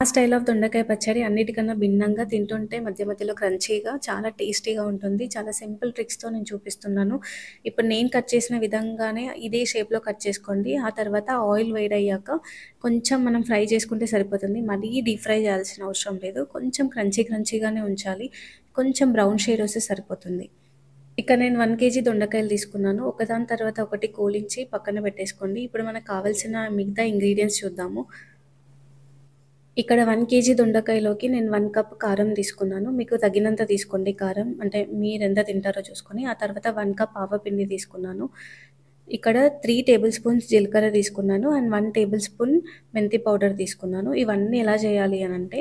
ఆ style of దొండకాయ పచ్చడి అన్నిటికన్నా భిన్నంగా తింటుంటే మధ్య మధ్యలో క్రంచీగా చాలా టేస్టీగా ఉంటుంది. చాలా సింపుల్ ట్రిక్స్‌తో నేను చూపిస్తున్నాను. ఇప్పుడు నేను కట్ చేసిన విధంగానే ఇదే షేప్‌లో కట్ చేసుకోండి. ఆ తర్వాత ఆయిల్ వేడయ్యాక కొంచెం మనం ఫ్రై చేసుకుంటే సరిపోతుంది. మరీ డీప్ ఫ్రై చేయాల్సిన అవసరం లేదు. కొంచెం క్రంచీగానే ఉంచాలి. కొంచెం బ్రౌన్ షేడ్ వస్తే సరిపోతుంది. ఇక్కడ నేను 1 కేజీ దొండకాయలు తీసుకున్నాను. ఒకదాని తర్వాత ఒకటి కోలించి పక్కన పెట్టేసుకోండి. ఇప్పుడు మనకు కావాల్సిన మిగతా ఇంగ్రీడియెంట్స్ చూద్దాము. ఇక్కడ 1 కేజీ దొండకాయలోకి నేను 1 కప్ కారం తీసుకున్నాను. మీకు తగినంత తీసుకోండి కారం. అంటే మీరెంత తింటారో చూసుకొని. ఆ తర్వాత 1 కప్ ఆవపిండి తీసుకున్నాను. ఇక్కడ 3 టేబుల్ స్పూన్స్ జీలకర్ర తీసుకున్నాను. అండ్ 1 టేబుల్ స్పూన్ మెంతి పౌడర్ తీసుకున్నాను. ఇవన్నీ ఎలా చేయాలి అనంటే,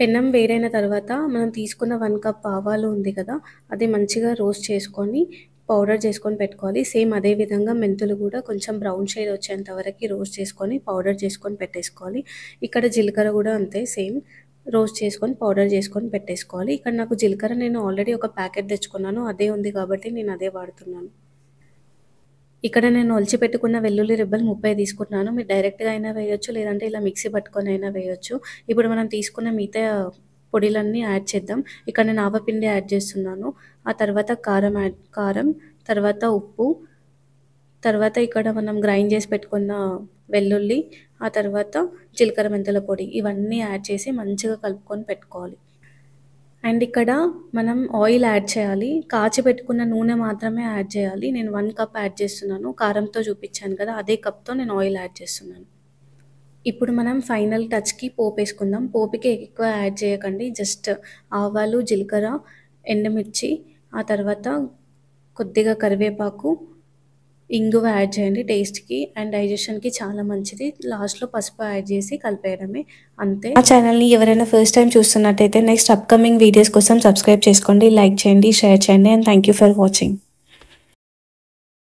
పెనం వేడైన తర్వాత మనం తీసుకున్న 1 కప్ ఆవాలు ఉంది కదా! అది మంచిగా రోస్ట్ చేసుకొని, పౌడర్ చేసుకొని పెట్టుకోవాలి. సేమ్ అదే విధంగా మెంతులు కూడా కొంచెం బ్రౌన్ షేడ్ వచ్చేంత వరకి రోస్ట్ చేసుకొని, పౌడర్ చేసుకొని పెట్టేసుకోవాలి. ఇక్కడ జీలకర్ర కూడా అంతే సేమ్ రోస్ట్ చేసుకొని, పౌడర్ చేసుకొని పెట్టేసుకోవాలి. ఇక్కడ నాకు జీలకర్ర నేను ఆల్రెడీ ఒక ప్యాకెట్ తెచ్చుకున్నాను. అదే ఉంది కాబట్టి నేను అదే వాడుతున్నాను. ఇక్కడ నేను ఒలిచిపెట్టుకున్న వెల్లుల్లి రెబ్బలు 30 తీసుకున్నాను. మీరు డైరెక్ట్‌గా అయినా వేయొచ్చు. లేదంటే ఇలా మిక్సీ పట్టుకొని అయినా వేయొచ్చు. ఇప్పుడు మనం తీసుకున్న మిగతా పొడిలన్నీ యాడ్ చేద్దాం. ఇక్కడ నేను ఆవపిండి యాడ్ చేస్తున్నాను. ఆ తర్వాత కారం, తర్వాత ఉప్పు, తర్వాత ఇక్కడ మనం గ్రైండ్ చేసి పెట్టుకున్న వెల్లుల్లి, ఆ తర్వాత జీలకర్ర మెంతుల పొడి ఇవన్నీ యాడ్ చేసి మంచిగా కలుపుకొని పెట్టుకోవాలి. అండ్ ఇక్కడ మనం ఆయిల్ యాడ్ చేయాలి. కాచి పెట్టుకున్న నూనె మాత్రమే యాడ్ చేయాలి. నేను 1 కప్ యాడ్ చేస్తున్నాను. కారంతో చూపించాను కదా! అదే కప్‌తో నేను ఆయిల్ యాడ్ చేస్తున్నాను. ఇప్పుడు మనం ఫైనల్ టచ్‌కి పోపేసుకుందాం. పోపుకి ఎక్కువ యాడ్ చేయకండి. జస్ట్ ఆవాలు, జీలకర్ర, ఎండుమిర్చి, ఆ తర్వాత కొద్దిగా కరివేపాకు, ఇంగువ యాడ్ చేయండి టేస్ట్‌కి అండ్ డైజెషన్‌కి చాలా మంచిది. లాస్ట్‌లో పసుపు యాడ్ చేసి కలిపేయడమే అంతే. మా ఛానల్‌ని ఎవరైనా ఫస్ట్ టైం చూస్తున్నట్టయితే నెక్స్ట్ అప్‌కమింగ్ వీడియోస్ కోసం సబ్స్క్రైబ్ చేసుకోండి, లైక్ చేయండి, షేర్ చేయండి and thank you for watching.